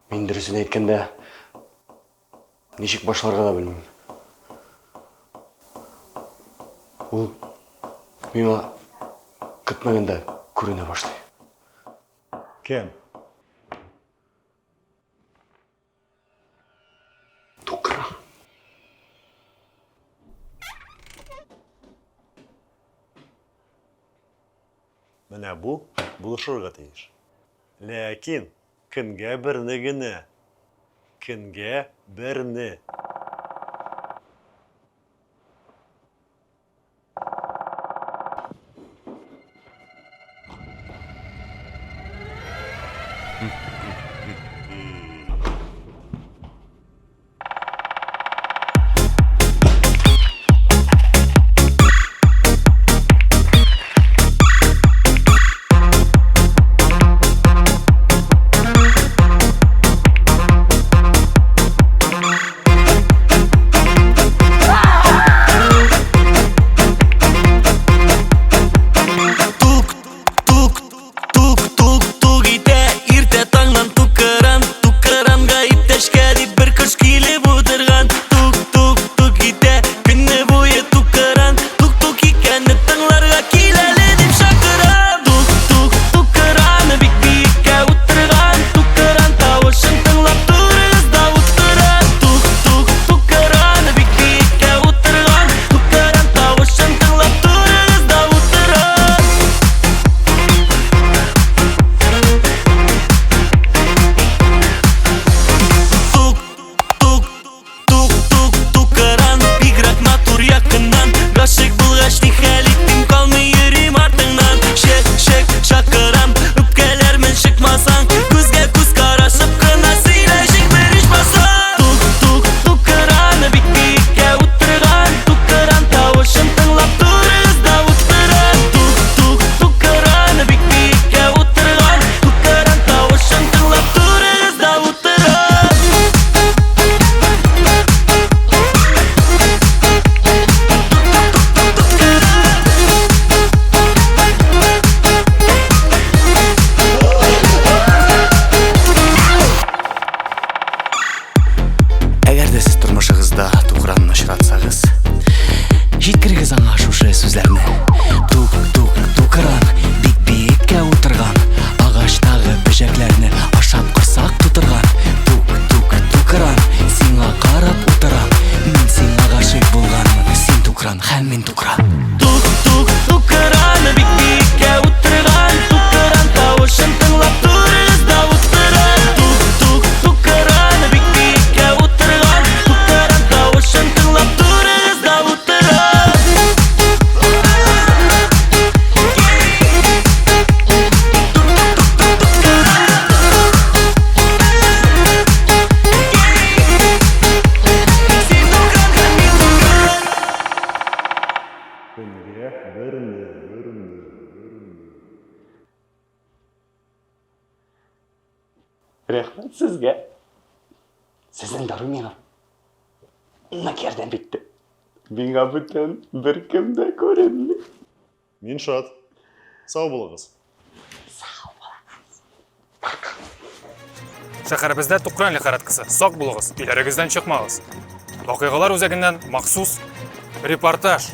Мен дұрысын айтканда нешік башларға да білмеймін. Ол миңа күтмегенде көріне башлай. Кем? Тукран. Менә бу булышырга тиеш. Ләкин көнгә берне генә. Көнгә берне. Жеткіргіз аңа шушы сөздеріне. Тук-тук-тукран, бик-бикке отырған, ағаштағы бөжеклеріне ашап құрсақ тұтырған. Тук-тук-тукран, сиңа қарап отырам, мен сиңа ғашық болғанмын, сен тукран, һәм мен тукран. Тук-тук-тукран, бик-бикке отырған, тукран тауышын тыңлап тұрыз да отырам. Тук-тук-тукран, бик-бикке отырған, тукран тауышын тыңлап тұрыз да отырам. Көнгә берне. Рәхмәт сезгә. Сезнең дару миңа нык ярдәм итте. Миңа бүтән беркем дә күренми. Мин шат. Сау булыгыз. Шәһәребездә тукран лихорадкасы. Сак булыгыз, иләрегездән чыкмагыз. Вакыйгалар үзәгеннән махсус репортаж.